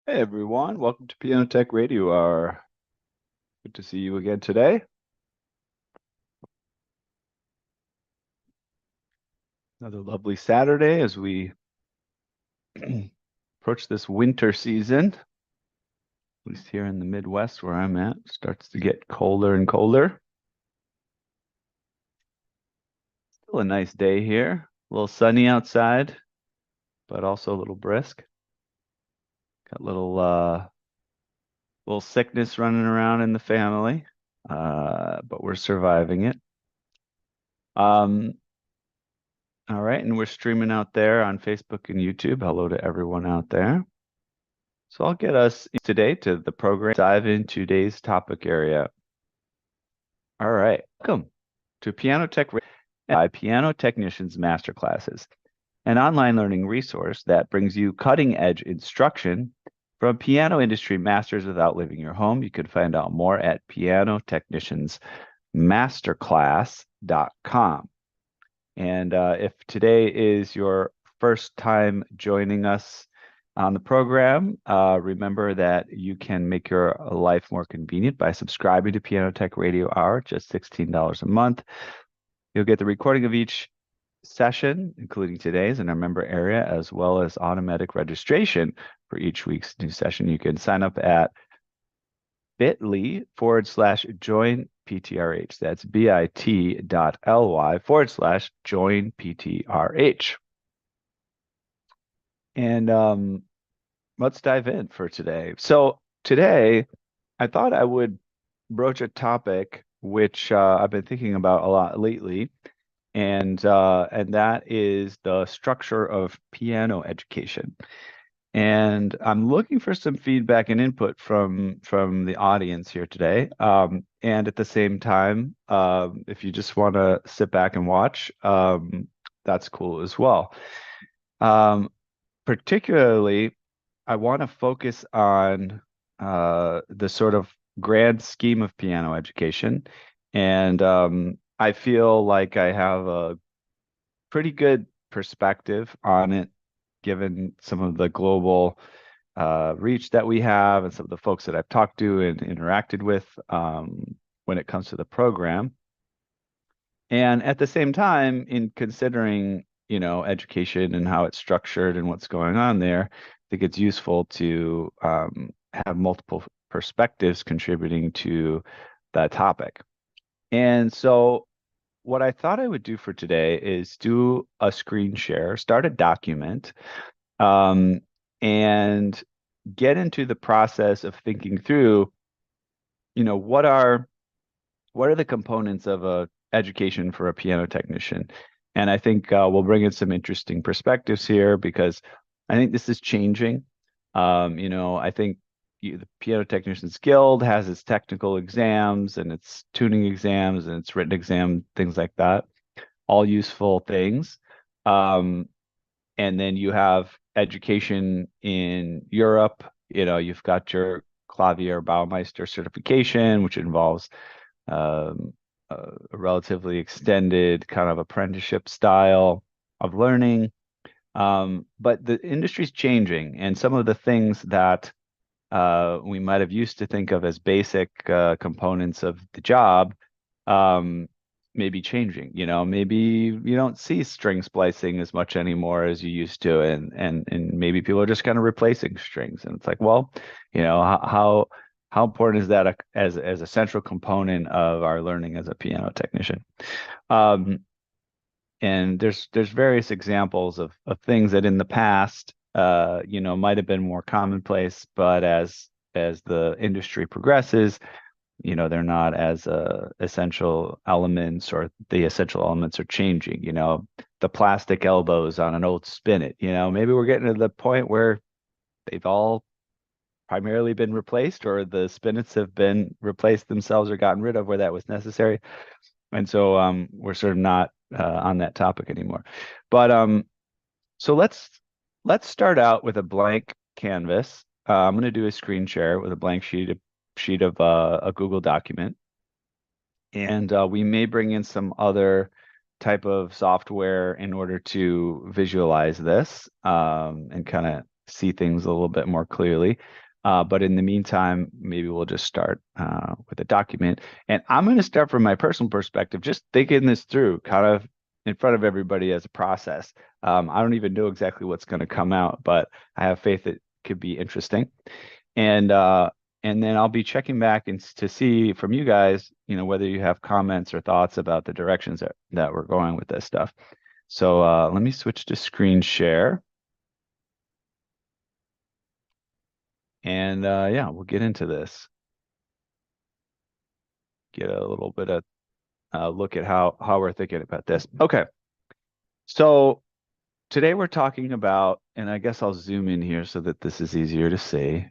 Hey everyone, welcome to Piano Tech Radio Hour. Good to see you again today. Another lovely Saturday as we approach this winter season. At least here in the Midwest where I'm at, starts to get colder and colder. Still a nice day here. A little sunny outside, but also a little brisk. Got little sickness running around in the family, but we're surviving it. Um, all right, and we're streaming out there on Facebook and YouTube. Hello to everyone out there. So I'll get us today to the program, dive into today's topic area. All right, welcome to Piano Tech by Piano Technicians Masterclasses, an online learning resource that brings you cutting-edge instruction from piano industry masters without leaving your home. You can find out more at pianotechniciansmasterclass.com. And if today is your first time joining us on the program, remember that you can make your life more convenient by subscribing to Piano Tech Radio Hour, just $16 a month. You'll get the recording of each session, including today's in our member area, as well as automatic registration for each week's new session. You can sign up at bit.ly/join PTRH. That's bit.ly/join PTRH. And let's dive in for today. So today, I thought I would broach a topic which I've been thinking about a lot lately, and that is the structure of piano education. And I'm looking for some feedback and input from the audience here today. And at the same time, if you just want to sit back and watch, that's cool as well. Um, Particularly, I want to focus on the sort of grand scheme of piano education. And I feel like I have a pretty good perspective on it, given some of the global reach that we have and some of the folks that I've talked to and interacted with when it comes to the program. And at the same time, in considering, education and how it's structured and what's going on there, I think it's useful to have multiple perspectives contributing to that topic. And so what I thought I would do for today is do a screen share, start a document, um, and get into the process of thinking through, what are the components of a education for a piano technician? And I think we'll bring in some interesting perspectives here because I think this is changing. I think the Piano Technicians Guild has its technical exams and its tuning exams and its written exam, things like that, all useful things. Um, and then you have education in Europe. You've got your Clavier Baumeister certification, which involves um, a relatively extended kind of apprenticeship style of learning. But the industry's changing, and some of the things that we might have used to think of as basic components of the job may be changing. Maybe you don't see string splicing as much anymore as you used to, and maybe people are just kind of replacing strings. And it's like, well, how important is that as a central component of our learning as a piano technician? Um, and there's various examples of things that in the past might have been more commonplace, but as the industry progresses, they're not as essential elements, or the essential elements are changing. The plastic elbows on an old spinet, maybe we're getting to the point where they've all primarily been replaced, or the spinets have been replaced themselves or gotten rid of where that was necessary. And so we're sort of not on that topic anymore. But so let's start out with a blank canvas. I'm going to do a screen share with a blank sheet of a Google document, and we may bring in some other type of software in order to visualize this and kind of see things a little bit more clearly. But in the meantime, maybe we'll just start with a document. And I'm going to start from my personal perspective, just thinking this through kind of in front of everybody as a process. I don't even know exactly what's going to come out, but I have faith it could be interesting. And then I'll be checking back and to see from you guys, whether you have comments or thoughts about the directions that we're going with this stuff. So let me switch to screen share. And yeah, we'll get into this. Get a little bit of look at how we're thinking about this. Okay. So today we're talking about, and I guess I'll zoom in here so that this is easier to see.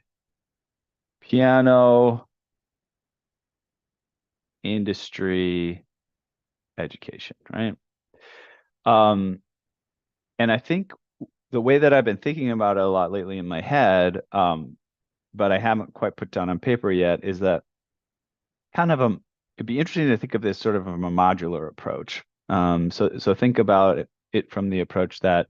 Piano industry education, right? And I think the way that I've been thinking about it a lot lately in my head, but I haven't quite put down on paper yet, is that kind of it'd be interesting to think of this sort of a modular approach. So think about it from the approach that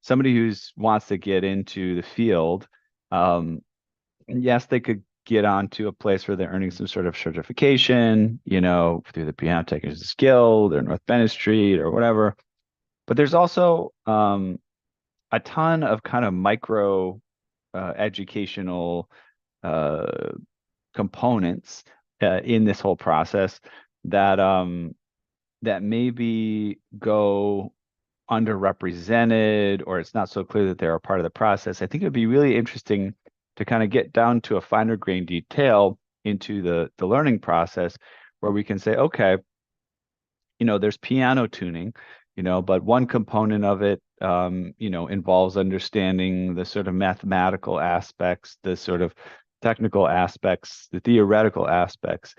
somebody who wants to get into the field, yes, they could get onto a place where they're earning some sort of certification, through the Piano Technicians Guild or North Bennett Street or whatever. But there's also a ton of kind of micro educational components in this whole process that maybe go underrepresented, or it's not so clear that they're a part of the process. I think it would be really interesting to kind of get down to a finer grain detail into the learning process where we can say, okay, there's piano tuning, but one component of it, involves understanding the sort of mathematical aspects, the sort of technical aspects, the theoretical aspects.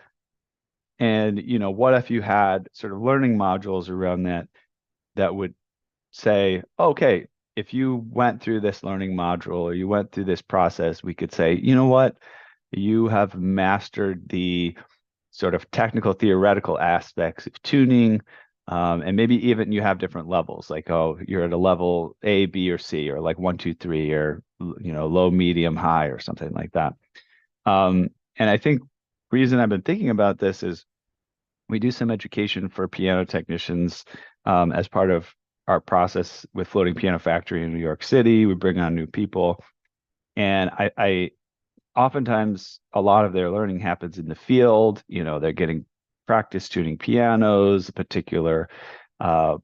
And, what if you had sort of learning modules around that would say, okay, if you went through this learning module or you went through this process, we could say, you know what, you have mastered the sort of technical theoretical aspects of tuning. And maybe even you have different levels, like, oh, you're at a level A, B, or C, or like 1, 2, 3, or low, medium, high, or something like that. And I think the reason I've been thinking about this is we do some education for piano technicians as part of our process with Floating Piano Factory in New York City. We bring on new people, and I oftentimes a lot of their learning happens in the field. They're getting practice tuning pianos, a particular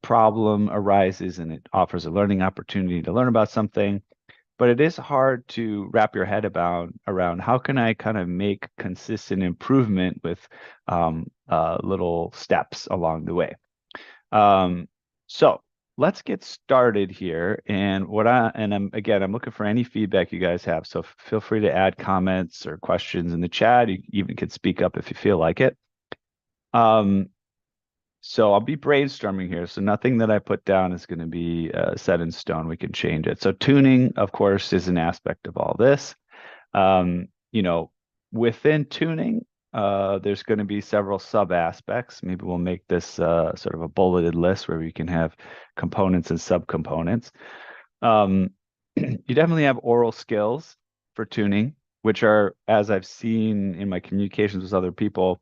problem arises, and it offers a learning opportunity to learn about something. But it is hard to wrap your head around how can I kind of make consistent improvement with little steps along the way. So let's get started here. And I'm looking for any feedback you guys have. So feel free to add comments or questions in the chat. You even could speak up if you feel like it. So I'll be brainstorming here. So nothing that I put down is going to be set in stone. We can change it. So tuning, of course, is an aspect of all this. Within tuning, there's going to be several sub aspects. Maybe we'll make this sort of a bulleted list where we can have components and subcomponents. You definitely have oral skills for tuning, which are, as I've seen in my communications with other people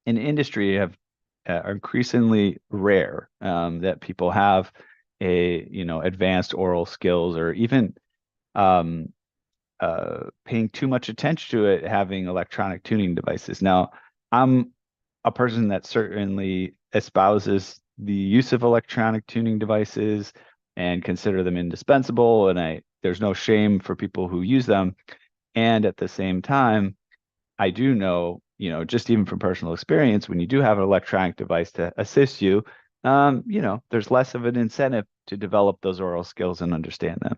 in industry, are increasingly rare that people have advanced oral skills, or even paying too much attention to it, having electronic tuning devices. Now, I'm a person that certainly espouses the use of electronic tuning devices and consider them indispensable, and there's no shame for people who use them. And at the same time, I do know, just even from personal experience, when you do have an electronic device to assist you, there's less of an incentive to develop those oral skills and understand them.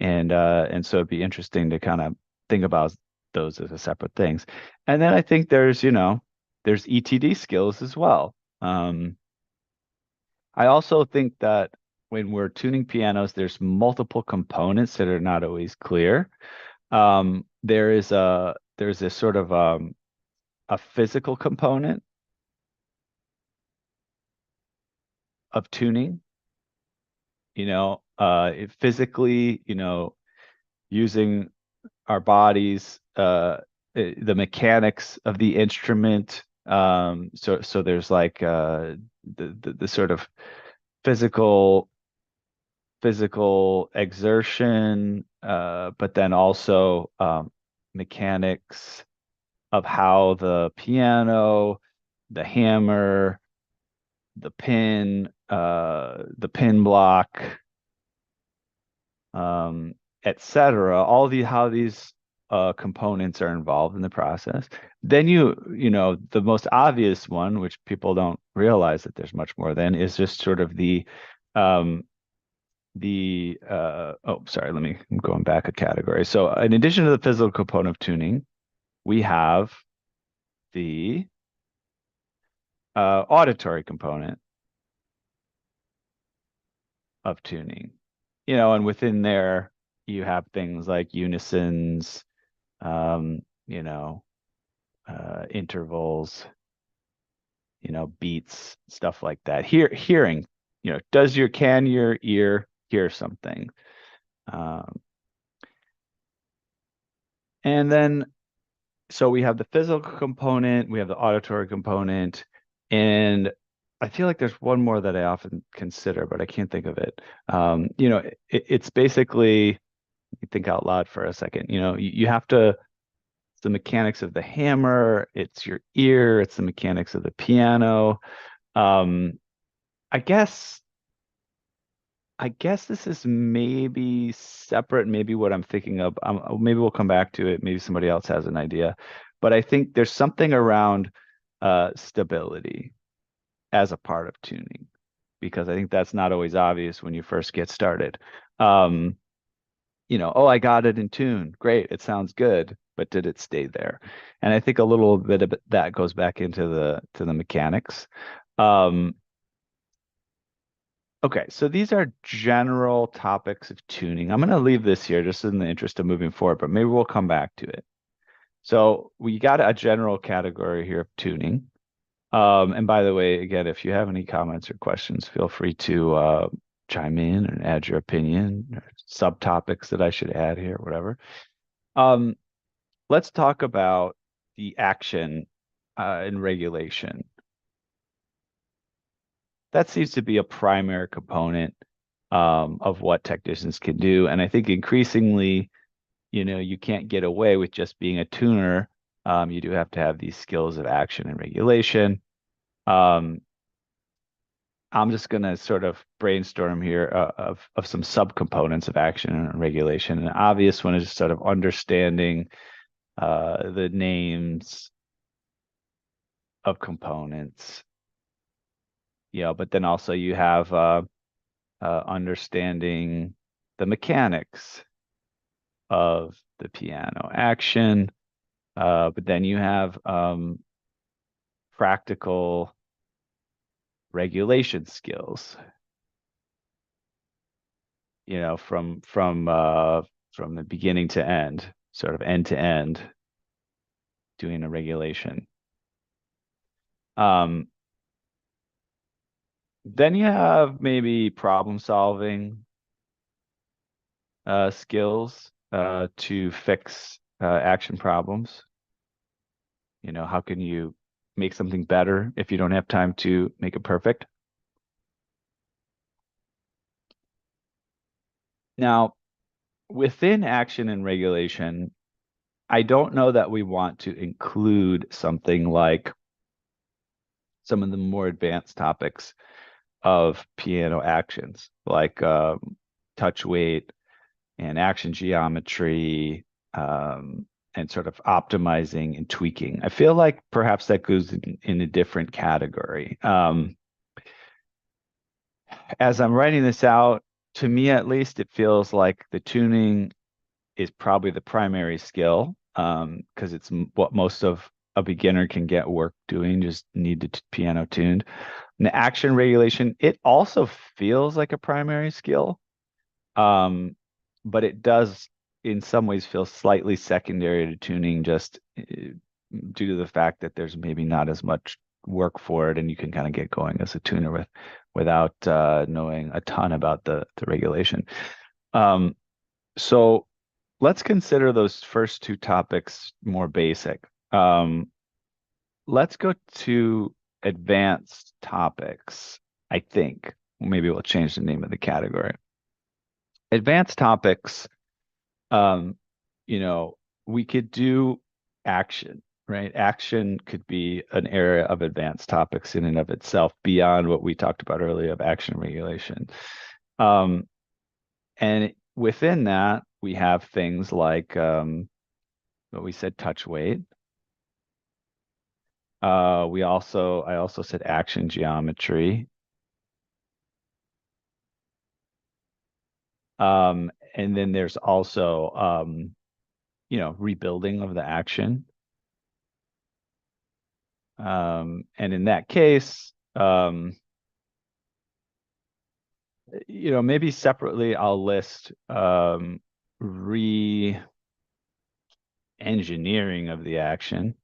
And so it'd be interesting to kind of think about those as a separate things. And then I think there's ETD skills as well. I also think that when we're tuning pianos, there's multiple components that are not always clear. There's this sort of a physical component of tuning. Physically, using our bodies, the mechanics of the instrument. So there's like the sort of physical exertion, but then also mechanics of how the piano, the hammer, the pin block, etc. All the how these components are involved in the process. Then the most obvious one, which people don't realize that there's much more than, is just sort of um, oh, sorry, I'm going back a category. So in addition to the physical component of tuning, we have the auditory component of tuning. And within there, you have things like unisons, um, you know, intervals, beats, stuff like that. Hearing, can your ear hear something? Um, and then, so we have the physical component, we have the auditory component, and I feel like there's one more that I often consider, but I can't think of it. It's basically, think out loud for a second. You have to, it's the mechanics of the hammer, it's your ear, it's the mechanics of the piano. Um, I guess this is maybe separate, maybe what I'm thinking of. Maybe we'll come back to it. Maybe somebody else has an idea. But I think there's something around stability as a part of tuning, because I think that's not always obvious when you first get started. Um, oh, I got it in tune. Great, it sounds good, but did it stay there? And I think a little bit of that goes back into the mechanics. Um, Okay, so these are general topics of tuning. I'm going to leave this here just in the interest of moving forward, but maybe we'll come back to it. So we got a general category here of tuning. And by the way, again, if you have any comments or questions, feel free to chime in and add your opinion or subtopics that I should add here, whatever. Um, let's talk about the action and regulation. That seems to be a primary component of what technicians can do. And I think increasingly, you can't get away with just being a tuner. You do have to have these skills of action and regulation. Um, I'm just going to sort of brainstorm here of some subcomponents of action and regulation. An obvious one is just sort of understanding the names of components. But then also you have understanding the mechanics of the piano action. But then you have practical regulation skills, from the beginning to end, sort of end to end, doing a regulation. Then you have maybe problem solving skills to fix action problems. How can you make something better if you don't have time to make it perfect? Now, within action and regulation, I don't know that we want to include something like some of the more advanced topics of piano actions, like touch weight and action geometry, and sort of optimizing and tweaking. I feel like perhaps that goes in a different category. As I'm writing this out, to me at least, it feels like the tuning is probably the primary skill, because it's what most of a beginner can get work doing, just need the piano tuned. And the action regulation, it also feels like a primary skill, but it does in some ways feel slightly secondary to tuning, just due to the fact that there's maybe not as much work for it, and you can kind of get going as a tuner without knowing a ton about the regulation. So let's consider those first two topics more basic. Let's go to advanced topics, I think. Maybe we'll change the name of the category. Advanced topics, um, you know, we could do action, right? Action could be an area of advanced topics in and of itself beyond what we talked about earlier of action regulation. Um, and within that, we have things like what we said, touch weight. I also said action geometry. And then there's also rebuilding of the action. And in that case, maybe separately I'll list re-engineering of the action,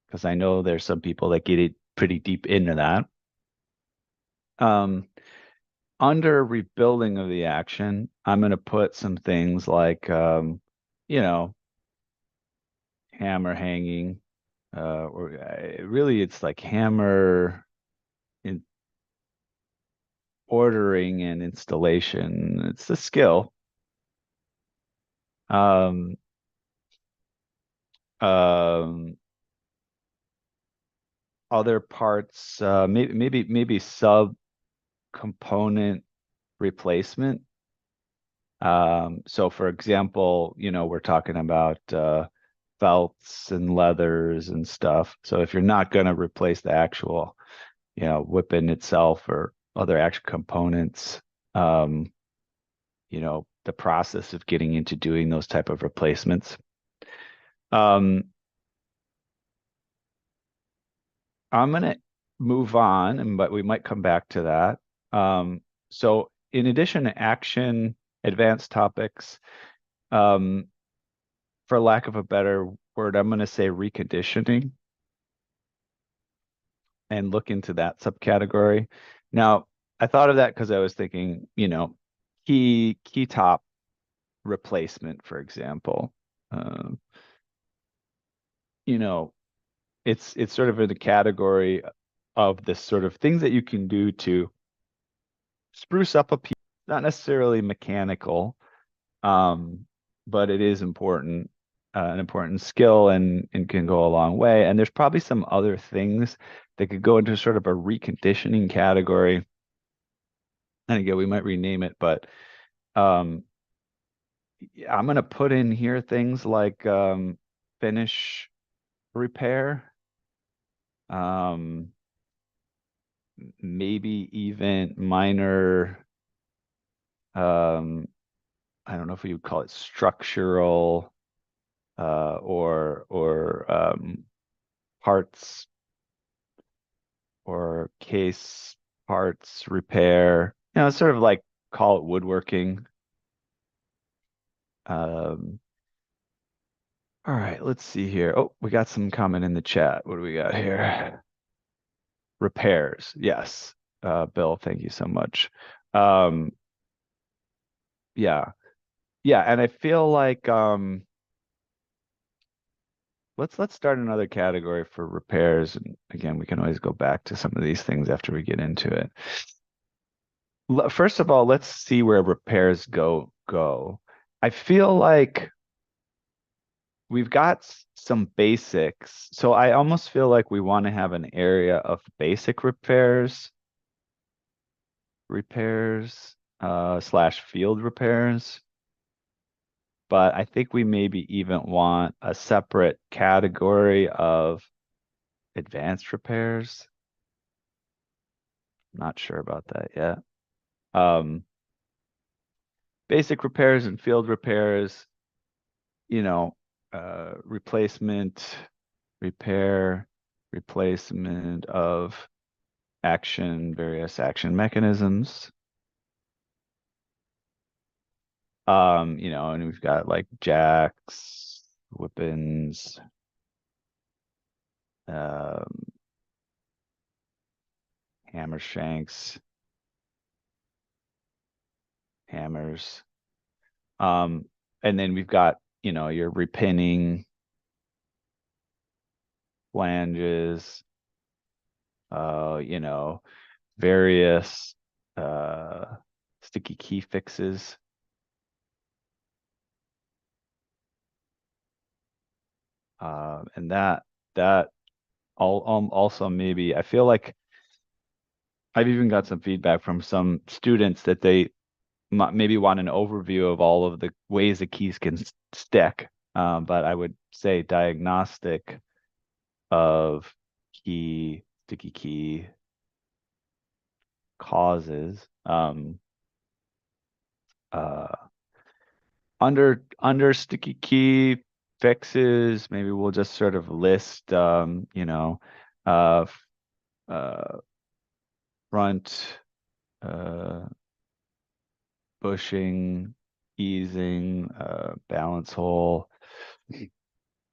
because I know there's some people that get it pretty deep into that. Under rebuilding of the action, I'm going to put some things like, hammer hanging, or really it's like hammer in ordering and installation. It's a skill. Um, um, Other parts, maybe sub component replacement. So for example, we're talking about felts and leathers and stuff. So if you're not going to replace the actual, whipping itself or other actual components, um, the process of getting into doing those type of replacements. Um, I'm gonna move on, but we might come back to that. So in addition to action, advanced topics, um, for lack of a better word, I'm gonna say reconditioning and look into that subcategory. Now, I thought of that because I was thinking, key top replacement, for example. Um, you know, it's sort of in the category of this sort of things that you can do to spruce up a piece, not necessarily mechanical, um, but it is important, an important skill and can go a long way. And there's probably some other things that could go into sort of a reconditioning category. And again, we might rename it, but um, I'm going to put in here things like finish repair, um, maybe even minor, um, I don't know if we would call it structural or parts or case parts repair. Sort of like call it woodworking. Um, all right, let's see here. Oh, we got some comment in the chat. What do we got here? Repairs. Yes. Bill, thank you so much. Um, yeah. Yeah, and I feel like let's start another category for repairs. And again, we can always go back to some of these things after we get into it. First of all, let's see where repairs go. I feel like we've got some basics. So I almost feel like we want to have an area of basic repairs, slash field repairs. But I think we maybe even want a separate category of advanced repairs. Not sure about that yet. Um, Basic repairs and field repairs, replacement, repair, replacement of various action mechanisms. And we've got like jacks, weapons, um, hammer shanks, hammers. Um, and then we've got, you know, your repinning flanges, you know, various sticky key fixes. And that also maybe I feel like I've even got some feedback from some students that they maybe want an overview of all of the ways the keys can stick. But I would say diagnostic of sticky key causes. Uh, under sticky key fixes, maybe we'll just sort of list, you know, uh, uh, front bushing, easing, balance hole,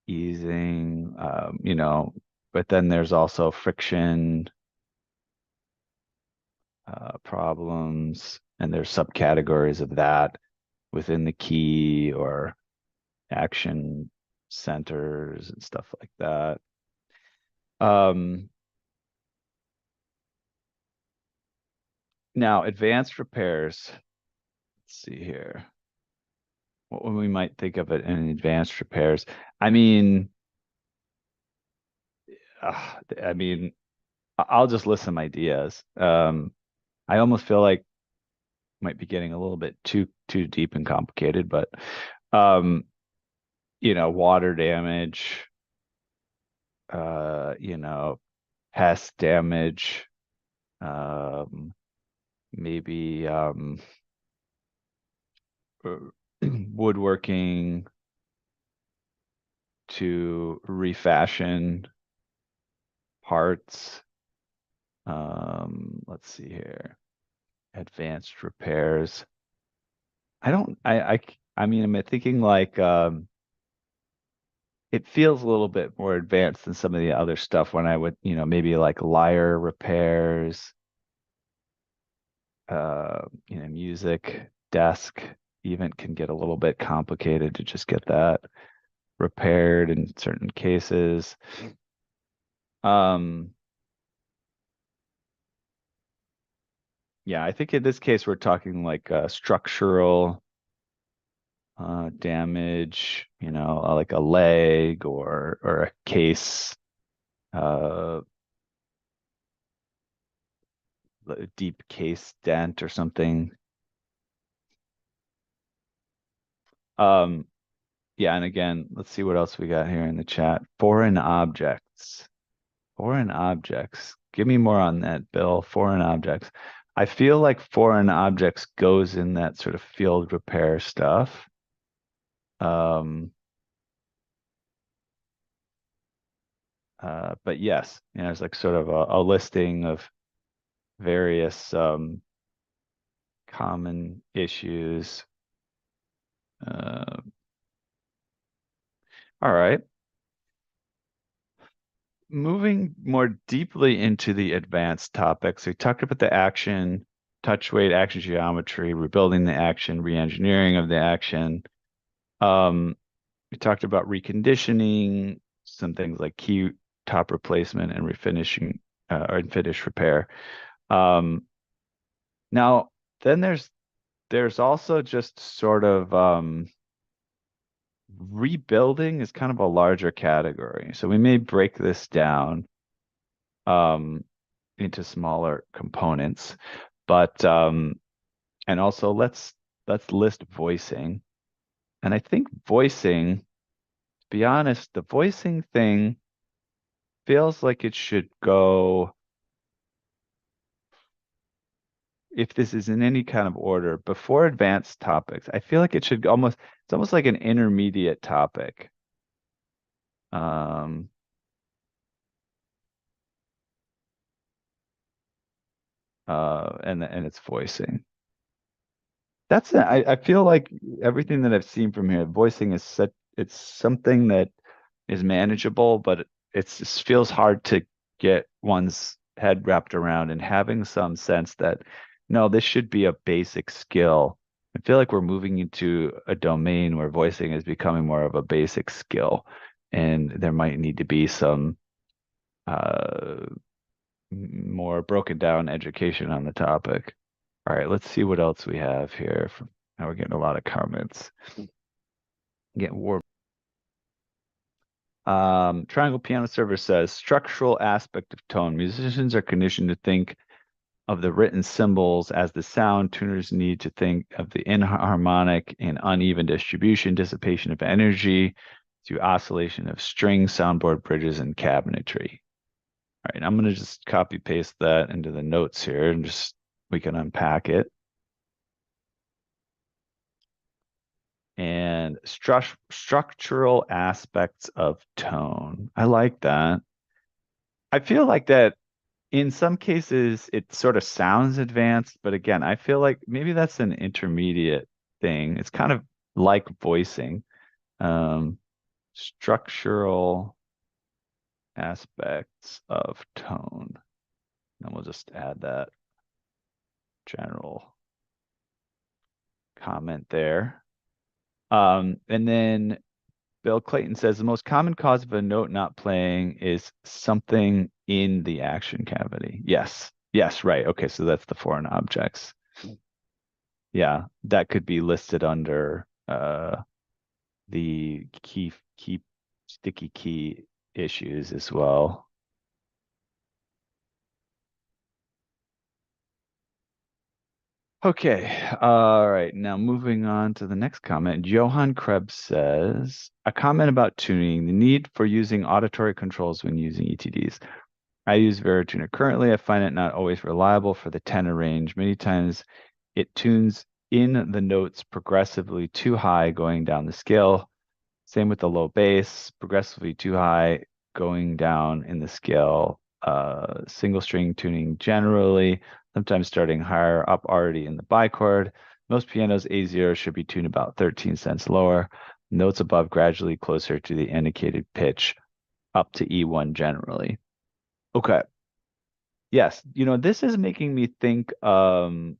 easing, you know, but then there's also friction problems, and there's subcategories of that within the key or action centers and stuff like that. Now, advanced repairs. Let's see here. What we might think of it in advanced repairs. I mean, I mean, I'll just list some ideas. I almost feel like might be getting a little bit too deep and complicated, but um, you know, water damage, you know, pest damage, maybe woodworking to refashion parts. Let's see here. Advanced repairs. I mean, I'm thinking like it feels a little bit more advanced than some of the other stuff when I would, you know, maybe like lyre repairs, you know, music, desk even can get a little bit complicated to just get that repaired in certain cases. Um, yeah, I think in this case we're talking like structural damage, you know, like a leg or a case, uh, a deep case dent or something. Um, yeah, and again, let's see what else we got here in the chat. Foreign objects. Foreign objects. Give me more on that, Bill. Foreign objects. I feel like foreign objects goes in that sort of field repair stuff. Um, but yes, you know, there's like sort of a listing of various common issues. Uh, all right. Moving more deeply into the advanced topics, we talked about the action, touch weight, action geometry, rebuilding the action, re-engineering of the action. We talked about reconditioning, some things like key top replacement and refinishing or finish repair. Now, then there's also just sort of rebuilding is kind of a larger category. So we may break this down um, into smaller components, but and also let's list voicing. And I think voicing, to be honest, the voicing thing feels like it should go, if this is in any kind of order, before advanced topics. I feel like it should it's almost like an intermediate topic. Um, and it's voicing. That's it. I feel like everything that I've seen from here, voicing is it's something that is manageable, but it just feels hard to get one's head wrapped around, and having some sense that no, this should be a basic skill I feel like we're moving into a domain where voicing is becoming more of a basic skill, and there might need to be some uh, more broken down education on the topic. All right, let's see what else we have here. Now we're getting a lot of comments. Getting warm. Triangle Piano Server says structural aspect of tone. Musicians are conditioned to think of the written symbols as the sound. Tuners need to think of the inharmonic and uneven distribution, dissipation of energy through oscillation of strings, soundboard bridges, and cabinetry. All right, I'm going to just copy paste that into the notes here and just we can unpack it. And structural aspects of tone. I like that. I feel like that in some cases it sort of sounds advanced, but again, I feel like maybe that's an intermediate thing. It's kind of like voicing. Um, Structural aspects of tone. And we'll just add that general comment there. And then Bill Clayton says the most common cause of a note not playing is something in the action cavity. Yes. Yes, right. Okay, so that's the foreign objects. Yeah, that could be listed under the key sticky key issues as well. Okay, all right. Now moving on to the next comment. Johan Krebs says, a comment about tuning, the need for using auditory controls when using ETDs. I use Verituner currently. I find it not always reliable for the tenor range. Many times it tunes in the notes progressively too high going down the scale. Same with the low bass, progressively too high going down in the scale. Single string tuning generally, sometimes starting higher up already in the bichord. Most pianos A0 should be tuned about 13 cents lower. Notes above gradually closer to the indicated pitch up to E1 generally. Okay. Yes, this is making me think of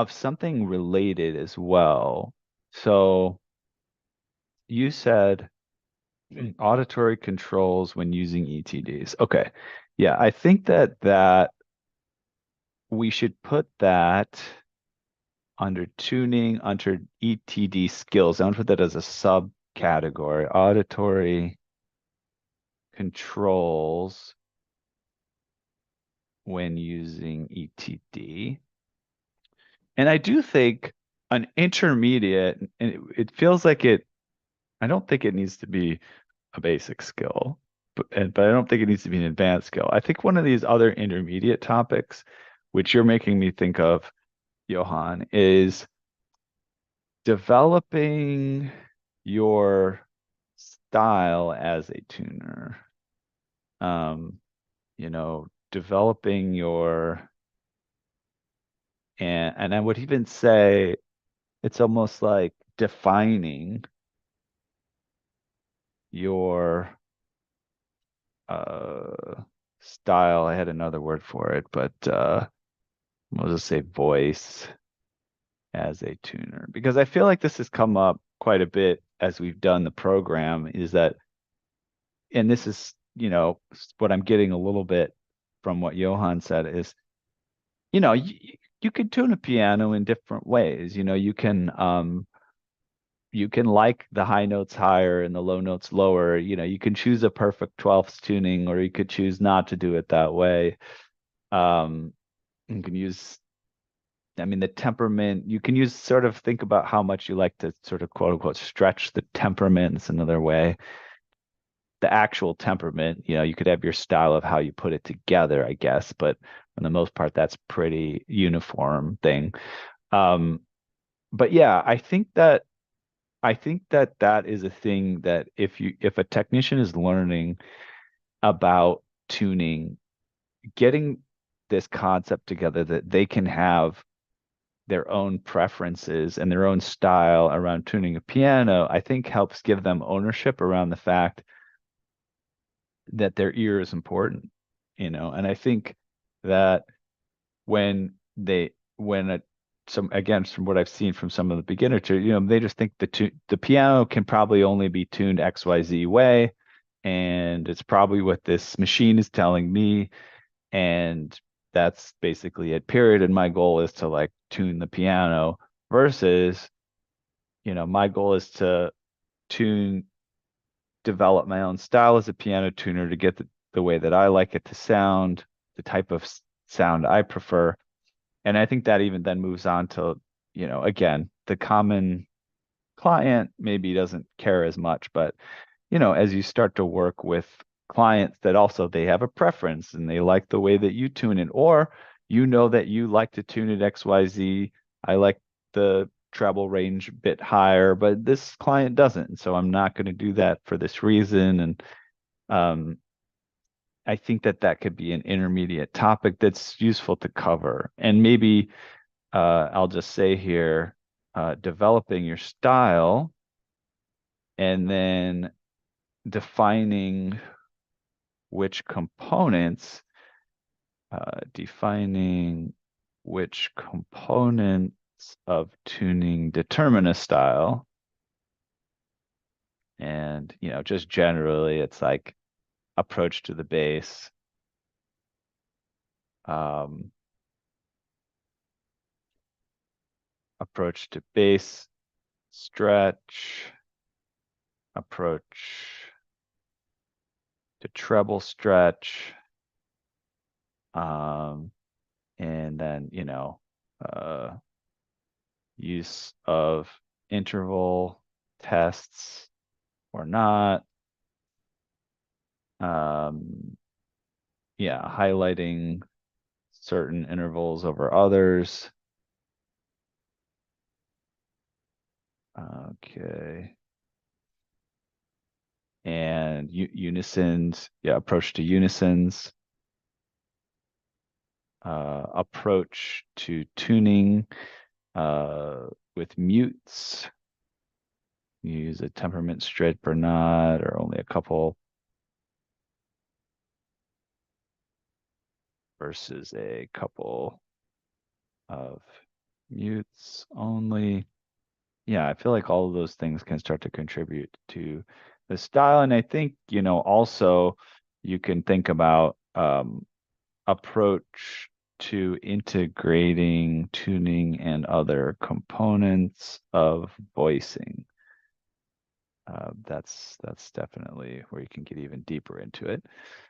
something related as well. So you said auditory controls when using ETDs. Okay. Yeah, I think that we should put that under tuning, under ETD skills. I want to put that as a subcategory. Auditory controls when using ETD. And I do think an intermediate, and it feels like I don't think it needs to be a basic skill, but I don't think it needs to be an advanced skill. I think one of these other intermediate topics, which you're making me think of, Johan, is developing your style as a tuner. Developing your and I would even say it's almost like defining your style. I had another word for it, but we'll just say voice as a tuner because I feel like this has come up quite a bit as we've done the program is that, and this is, what I'm getting a little bit from what Johan said is, you can tune a piano in different ways. You can like the high notes higher and the low notes lower. You can choose a perfect 12th tuning, or you could choose not to do it that way. Um, you can use, I mean, the temperament, you can use sort of think about how much you like to sort of quote unquote stretch the temperament. It's another way. The actual temperament, you could have your style of how you put it together, I guess, but for the most part, that's pretty uniform thing. Um, but yeah, I think that that is a thing that if a technician is learning about tuning, getting this concept together that they can have their own preferences and their own style around tuning a piano, I think helps give them ownership around the fact that their ear is important. And I think that when a again, from what I've seen from some of the beginner to, they just think the piano can probably only be tuned XYZ way, and it's probably what this machine is telling me, and that's basically it, period. And my goal is to like tune the piano versus, my goal is to tune, develop my own style as a piano tuner to get the way that I like it to sound, the type of sound I prefer. And I think that even then moves on to, again, the common client maybe doesn't care as much, but as you start to work with clients that also they have a preference and they like the way that you tune it, or that you like to tune it XYZ. I like the treble range a bit higher, but this client doesn't. And so I'm not going to do that for this reason. And um, I think that could be an intermediate topic that's useful to cover. And maybe I'll just say here, developing your style and then defining which components, defining which components of tuning determine a style. And, just generally, it's like approach to the bass, approach to bass, stretch, approach to treble stretch, and then, use of interval tests or not. Yeah, highlighting certain intervals over others. Okay. And unisons, yeah, approach to unisons. Approach to tuning with mutes. Use a temperament straight Bernard or only a couple versus a couple of mutes only. Yeah, I feel like all of those things can start to contribute to the style. And I think, also you can think about approach to integrating tuning and other components of voicing. That's definitely where you can get even deeper into it.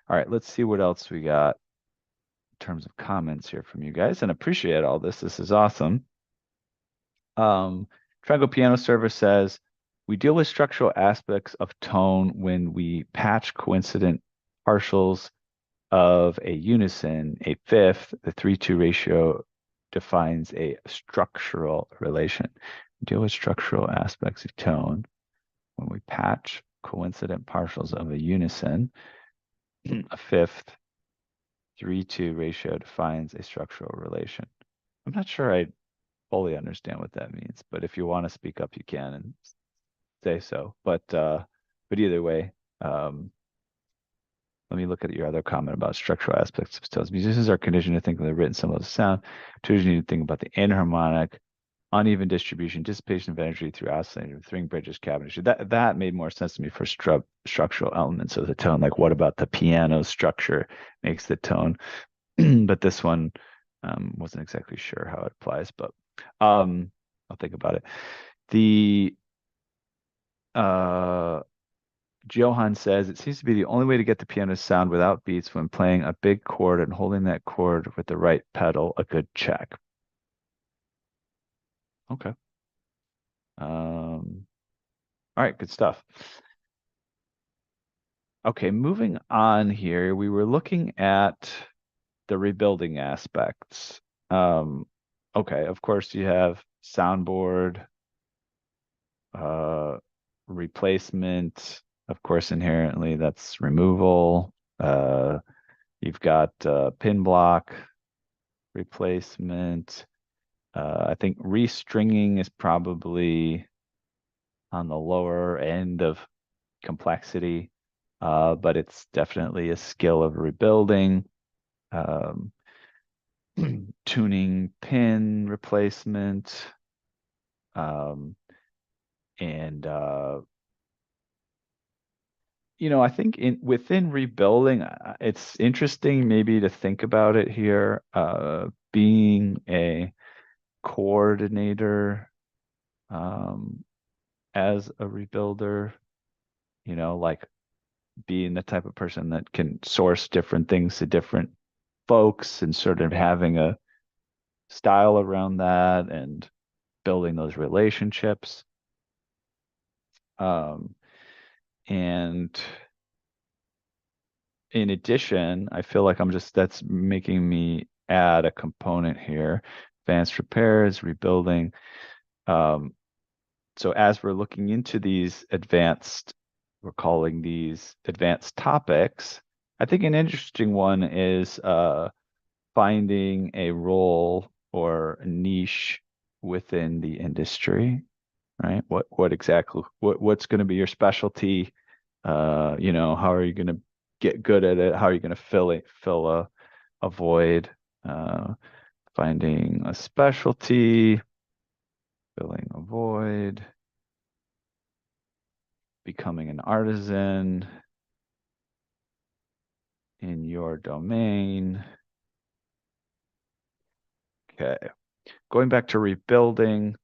All right, let's see what else we got in terms of comments here from you guys, and appreciate all this. This is awesome. Triangle Piano Server says, we deal with structural aspects of tone when we patch coincident partials of a unison, a fifth. The 3-2 ratio defines a structural relation. We deal with structural aspects of tone when we patch coincident partials of a unison, a fifth. 3-2 ratio defines a structural relation. I'm not sure I fully understand what that means, but if you want to speak up, you can and say so. But either way, let me look at your other comment about structural aspects of tones. Musicians are conditioned to think of the written symbol as sound. Tutors need to think about the enharmonic, uneven distribution, dissipation of energy through oscillating, string bridges, cabinetry. That made more sense to me for structural elements of the tone. Like, what about the piano structure makes the tone? But this one wasn't exactly sure how it applies, but I'll think about it. The Johan says, it seems to be the only way to get the piano sound without beats when playing a big chord and holding that chord with the right pedal, a good check. Okay. All right, good stuff. Okay, moving on here, we were looking at the rebuilding aspects. Okay, of course you have soundboard, replacement, of course, inherently that's removal. You've got pin block replacement. I think restringing is probably on the lower end of complexity, but it's definitely a skill of rebuilding. tuning pin replacement, um, and I think within rebuilding, it's interesting maybe to think about it here, being a coordinator, um, as a rebuilder, like being the type of person that can source different things to different folks and sort of having a style around that and building those relationships. Um, and in addition, I feel like that's making me add a component here. Advanced repairs, rebuilding. Um, so as we're looking into we're calling these advanced topics. I think an interesting one is finding a role or a niche within the industry, right? What's going to be your specialty? How are you going to get good at it? How are you going to fill a void? Uh, Finding a specialty, filling a void, becoming an artisan in your domain. Okay. Going back to rebuilding.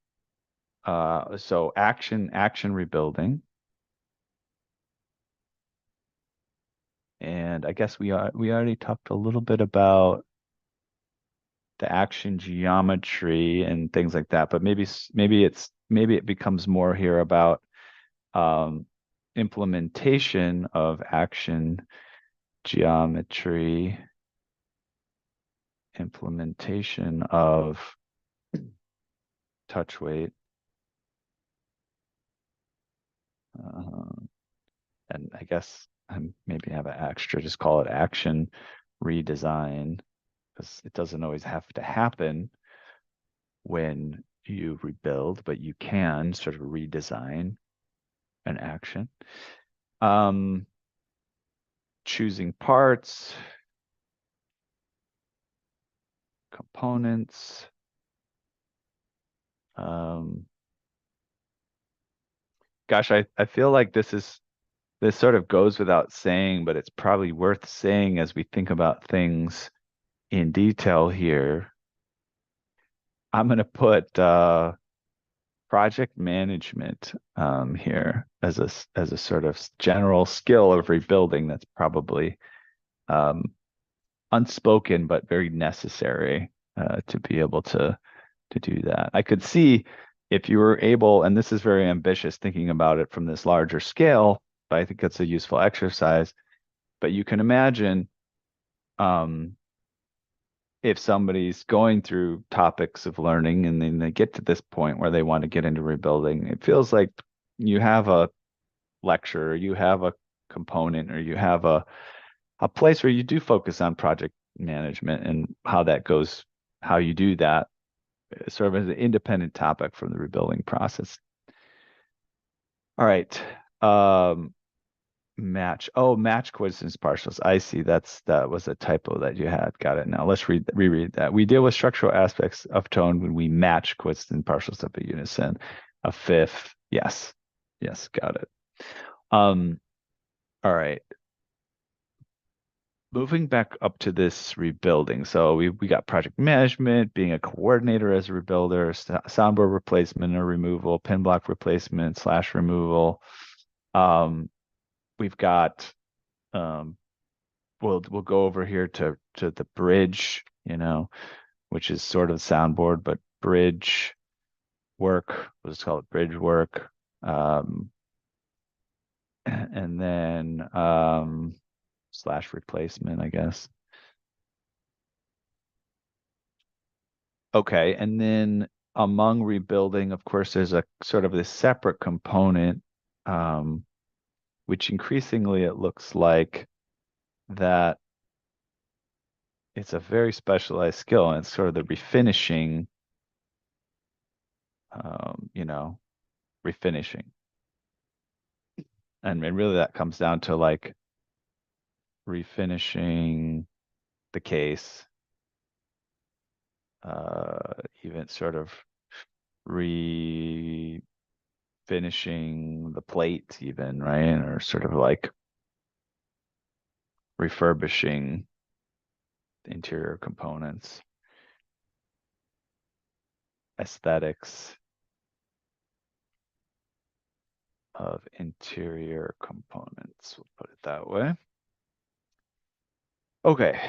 So action rebuilding. And I guess we already talked a little bit about the action geometry and things like that, but maybe it becomes more here about um, implementation of action geometry, implementation of touch weight, uh, and I guess maybe have an extra, just call it action redesign, because it doesn't always have to happen when you rebuild, but you can sort of redesign an action. Um, Choosing parts, components. Um, Gosh, I feel like this sort of goes without saying, but it's probably worth saying as we think about things in detail here. I'm going to put project management here as a sort of general skill of rebuilding that's probably um, unspoken but very necessary to be able to do that. I could see if you were able, and this is very ambitious thinking about it from this larger scale, but I think it's a useful exercise. But you can imagine um, if somebody's going through topics of learning and then they get to this point where they want to get into rebuilding, it feels like you have a lecture, or you have a component, or you have a place where you do focus on project management and how that goes, how you do that sort of as an independent topic from the rebuilding process. All right. Um, match coincidence partials. I see. That was a typo that you had. Got it. Now let's reread that. We deal with structural aspects of tone when we match coincident partials of a unison. A fifth. Yes. Yes, got it. Um, all right. Moving back up to this rebuilding. So we got project management, being a coordinator as a rebuilder, soundboard replacement or removal, pin block replacement slash removal. Um, we've got um, we'll go over here to the bridge, which is sort of soundboard, but bridge work. We'll just call it bridge work. And then slash replacement, I guess. Okay, and then among rebuilding, of course, there's a sort of this separate component, um, which increasingly it looks like that it's a very specialized skill, and it's sort of the refinishing, um, you know, refinishing. And really that comes down to like refinishing the case, even sort of refinishing the plate even, right? Or sort of like refurbishing the interior components, aesthetics of interior components. We'll put it that way. Okay.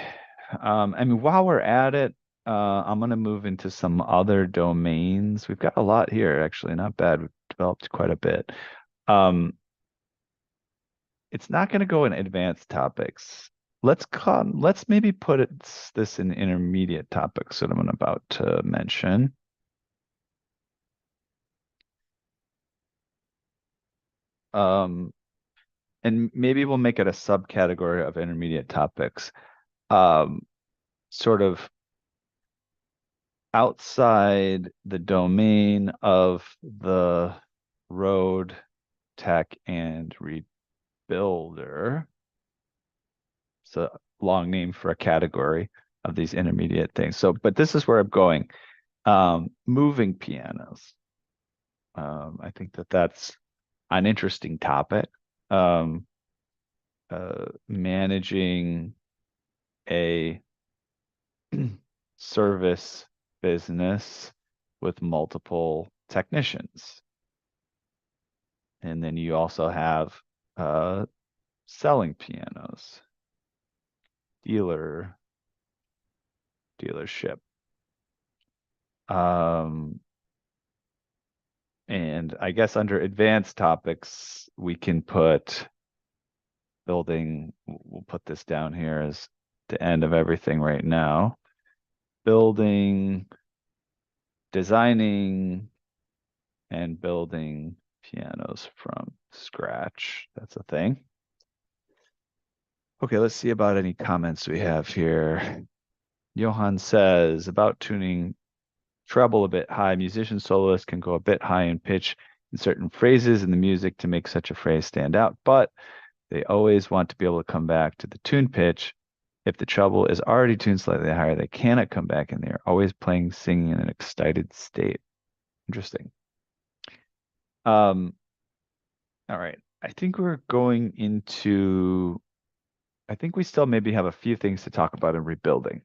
I mean, while we're at it, I'm going to move into some other domains. We've got a lot here, actually, not bad. We've developed quite a bit. Um, it's not going to go in advanced topics. Let's maybe put this in intermediate topics that I'm about to mention. Um, and maybe we'll make it a subcategory of intermediate topics. Um, sort of outside the domain of the road tech and rebuilder. It's a long name for a category of these intermediate things. So, but this is where I'm going. Moving pianos. I think that that's an interesting topic. Um, Managing a service business with multiple technicians. And then you also have uh, selling pianos, dealership. Um, and I guess under advanced topics, we can put building, we'll put this down here as the end of everything right now. Building, designing, and building pianos from scratch. That's a thing. Okay, let's see about any comments we have here. Johan says about tuning treble a bit high. Musician soloists can go a bit high in pitch in certain phrases in the music to make such a phrase stand out, but they always want to be able to come back to the tune pitch. If the treble is already tuned slightly higher, they cannot come back and they're always playing, singing in an excited state. Interesting. Um, all right. I think we're going into, I think we still maybe have a few things to talk about in rebuilding.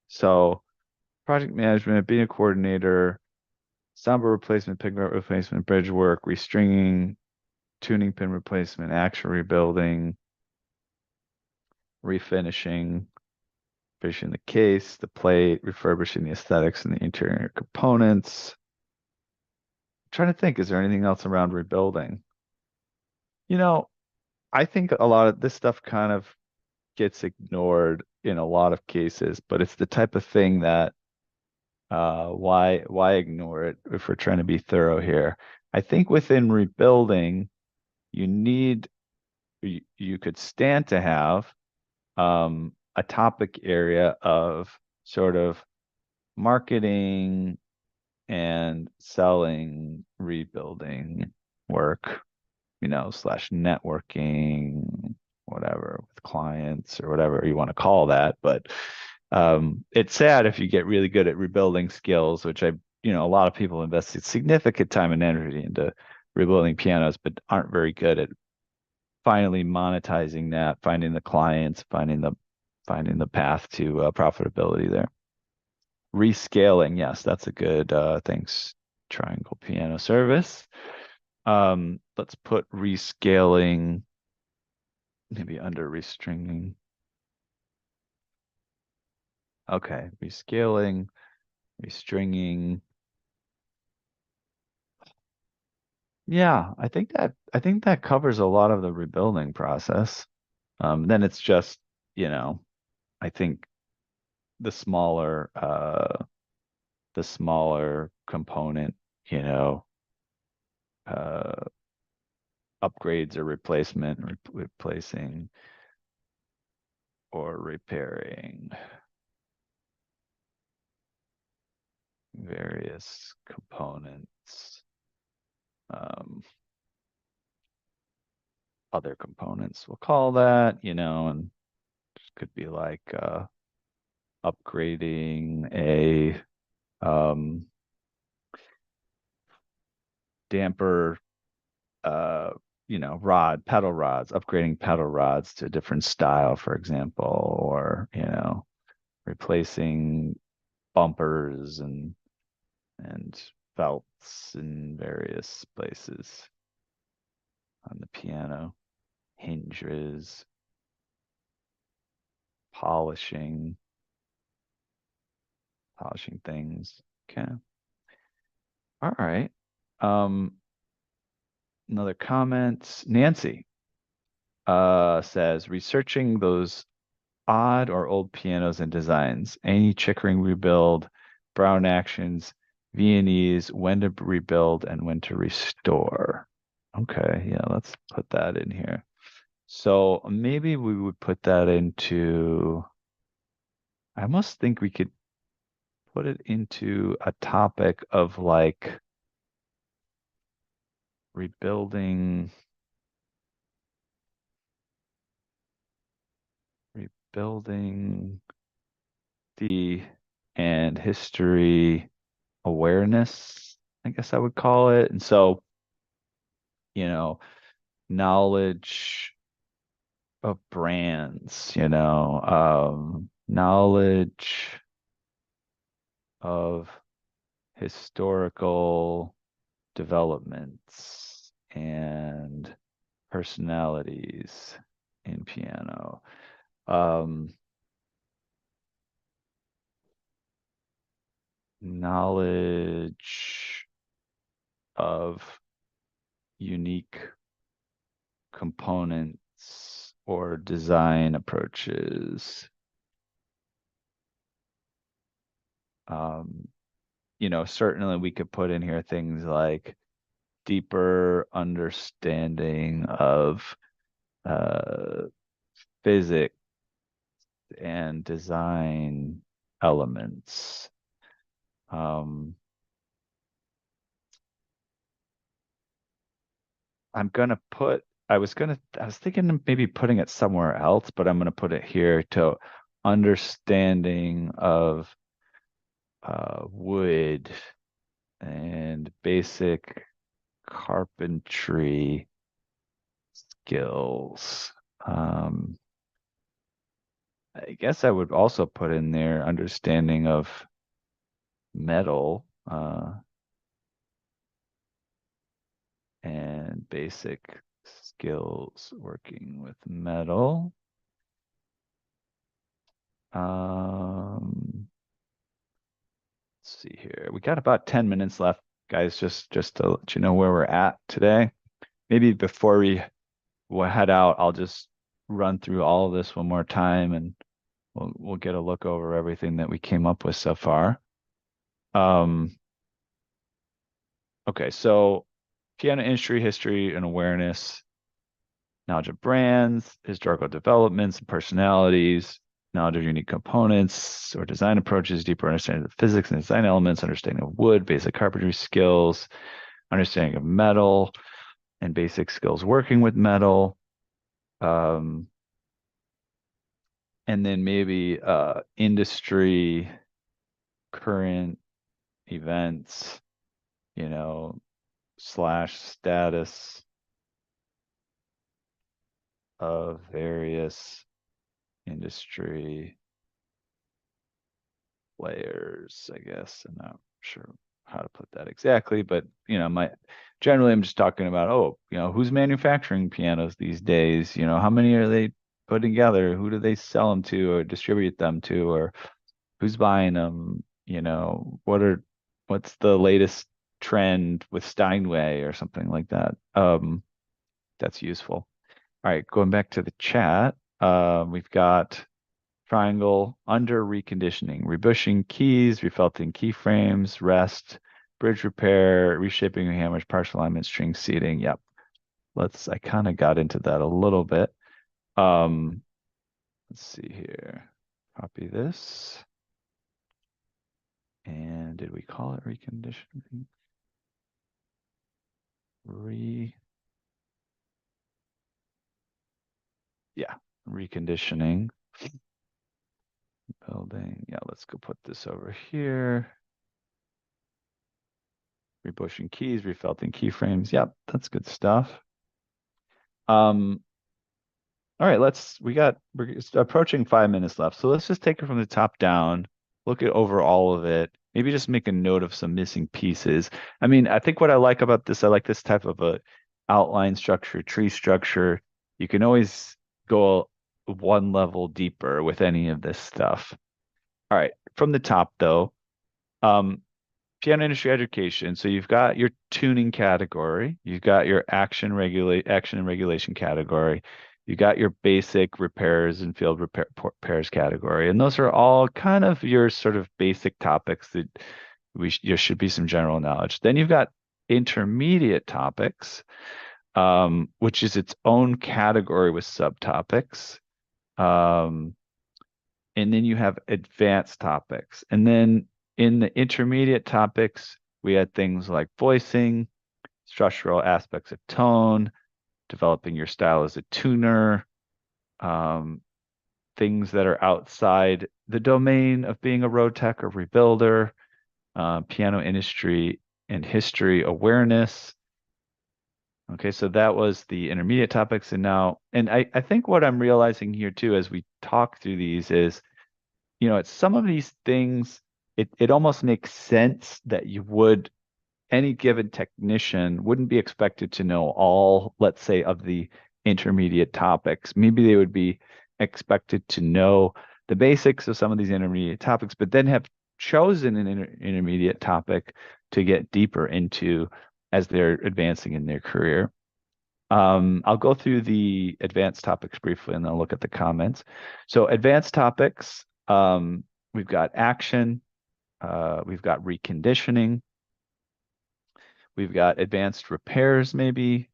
So project management, being a coordinator, soundbar replacement, pigment replacement, bridge work, restringing, tuning pin replacement, actual rebuilding, refinishing, finishing the case, the plate, refurbishing the aesthetics and the interior components. I'm trying to think, is there anything else around rebuilding? You know, I think a lot of this stuff kind of gets ignored in a lot of cases, but it's the type of thing that why ignore it if we're trying to be thorough here? I think within rebuilding, you need you could stand to have a topic area of sort of marketing and selling rebuilding work, slash networking, whatever, with clients or whatever you want to call that. But it's sad if you get really good at rebuilding skills, which a lot of people invested significant time and energy into rebuilding pianos, but aren't very good at finally monetizing that, finding the clients, finding the path to profitability there. Rescaling, yes, that's a good thanks, Triangle Piano Service. Let's put rescaling maybe under restringing. Okay, rescaling, restringing. Yeah, I think that covers a lot of the rebuilding process. Then it's just, you know, I think the smaller component, you know, uh upgrades or replacing or repairing various components, other components, we'll call that, and could be like upgrading a um, damper, pedal rods, upgrading pedal rods to a different style, for example, or, replacing bumpers and felts in various places on the piano, hinges, polishing, polishing things. Okay. All right. Um, Another comment. Nancy says researching those odd or old pianos and designs. Any Chickering rebuild, Brown actions, Viennese, when to rebuild and when to restore. Okay, yeah, let's put that in here. So maybe we would put that into, I almost think we could put it into a topic of like rebuilding, rebuilding the and history awareness, I guess I would call it. And so, you know, knowledge of brands, knowledge of historical developments and personalities in piano. Um, Knowledge of unique components or design approaches. Um, Certainly we could put in here things like deeper understanding of uh, physics and design elements. Um, I was thinking of maybe putting it somewhere else, but I'm gonna put it here to understanding of wood and basic carpentry skills. Um, I guess I would also put in there understanding of metal, and basic skills working with metal. Let's see here. We got about 10 minutes left, guys, just to let you know where we're at today. Maybe before we head out, I'll just run through all of this one more time and we'll get a look over everything that we came up with so far. Um, okay, so piano industry, history, and awareness, knowledge of brands, historical developments and personalities, knowledge of unique components or design approaches, deeper understanding of physics and design elements, understanding of wood, basic carpentry skills, understanding of metal, and basic skills working with metal. Um, and then maybe industry, current events, you know, slash status of various industry players, I guess. I'm not sure how to put that exactly, but generally I'm just talking about, who's manufacturing pianos these days? How many are they putting together? Who do they sell them to or distribute them to, or who's buying them? What's the latest trend with Steinway or something like that? That's useful. All right, going back to the chat, we've got triangle under reconditioning, rebushing keys, refelting keyframes, rest, bridge repair, reshaping hammers, partial alignment, string seating. Yep. I kind of got into that a little bit. Um, let's see here. Copy this. And did we call it reconditioning? Yeah, reconditioning. Building. Yeah, let's go put this over here. rebushing keys, refelting keyframes. Yep, that's good stuff. All right, we're approaching 5 minutes left. So let's just take it from the top down, look at over all of it, maybe just make a note of some missing pieces. I mean, I think what I like about this, I like this type of a outline structure, tree structure. You can always go one level deeper with any of this stuff. All right, from the top though, um, piano industry education. So you've got your tuning category, you've got your action and regulation category, you got your basic repairs and field repairs category, and those are all kind of your sort of basic topics that there should be some general knowledge. Then you've got intermediate topics, which is its own category with subtopics. Um, and then you have advanced topics. And then in the intermediate topics, we had things like voicing, structural aspects of tone, developing your style as a tuner, things that are outside the domain of being a road tech or rebuilder, piano industry and history awareness. Okay, so that was the intermediate topics. And now, and I think what I'm realizing here too, as we talk through these is, it's some of these things, it almost makes sense that any given technician wouldn't be expected to know all, let's say, of the intermediate topics. Maybe they would be expected to know the basics of some of these intermediate topics, but then have chosen an intermediate topic to get deeper into as they're advancing in their career. I'll go through the advanced topics briefly and then I'll look at the comments. So advanced topics, we've got action, we've got reconditioning, we've got advanced repairs maybe,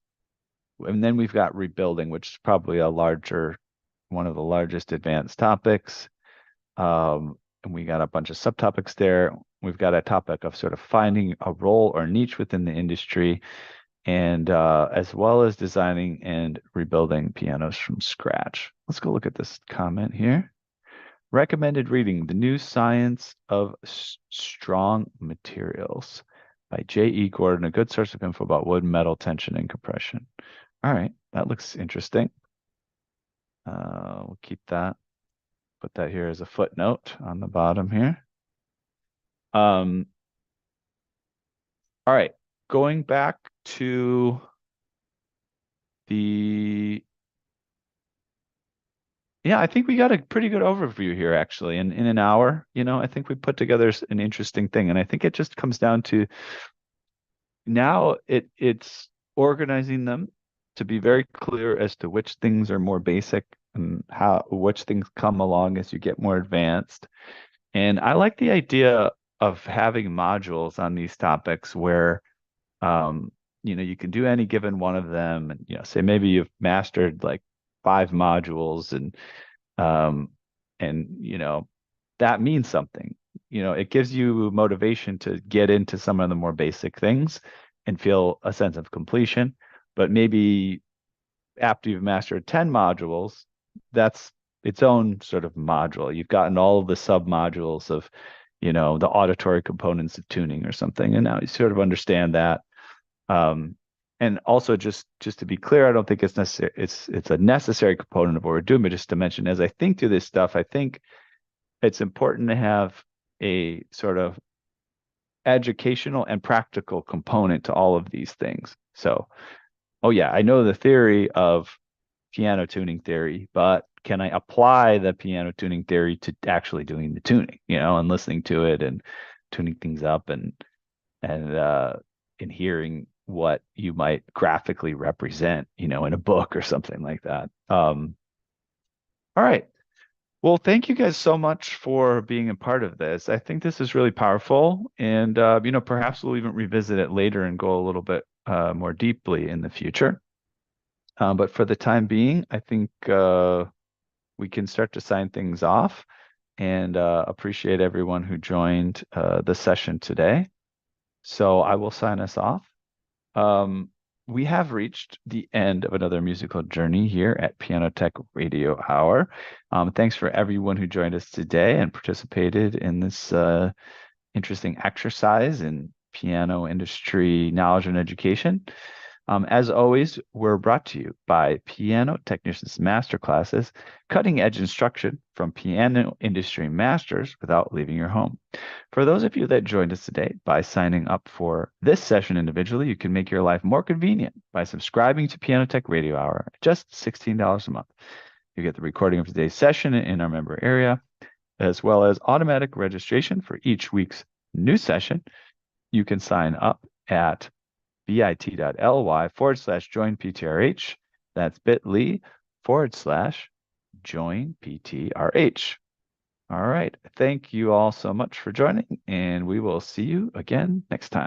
and then we've got rebuilding, which is probably one of the largest advanced topics. And we got a bunch of subtopics there. We've got a topic of sort of finding a role or niche within the industry, and as well as designing and rebuilding pianos from scratch. Let's go look at this comment here. Recommended reading, The New Science of Strong Materials by J.E. Gordon, a good source of info about wood, metal, tension, and compression. All right, that looks interesting. We'll keep that. Put that here as a footnote on the bottom here. All right, going back to I think we got a pretty good overview here, actually. In an hour, I think we put together an interesting thing. And I think it just comes down to now it's organizing them to be very clear as to which things are more basic and which things come along as you get more advanced. And I like the idea of having modules on these topics where you can do any given one of them, and say maybe you've mastered like 5 modules, and that means something. It gives you motivation to get into some of the more basic things and feel a sense of completion. But maybe after you've mastered 10 modules, that's its own sort of module. You've gotten all of the sub modules of, the auditory components of tuning or something, and now you sort of understand that. And also, just to be clear, I don't think it's necessary. It's a necessary component of what we're doing, but just to mention, as I think through this stuff, I think it's important to have a sort of educational and practical component to all of these things. So, I know the theory of piano tuning theory, but can I apply the piano tuning theory to actually doing the tuning, and listening to it and tuning things up and hearing what you might graphically represent, in a book or something like that. All right. Well, thank you guys so much for being a part of this. I think this is really powerful, and perhaps we'll even revisit it later and go a little bit more deeply in the future. But for the time being, I think we can start to sign things off, and appreciate everyone who joined the session today. So I will sign us off. We have reached the end of another musical journey here at Piano Tech Radio Hour. Thanks for everyone who joined us today and participated in this interesting exercise in piano industry knowledge and education. As always, we're brought to you by Piano Technicians Masterclasses, cutting edge instruction from piano industry masters without leaving your home. For those of you that joined us today by signing up for this session individually, you can make your life more convenient by subscribing to Piano Tech Radio Hour at just $16 a month. You get the recording of today's session in our member area, as well as automatic registration for each week's new session. You can sign up at bit.ly/join-PTRH. That's bit.ly/join-PTRH. All right. Thank you all so much for joining, and we will see you again next time.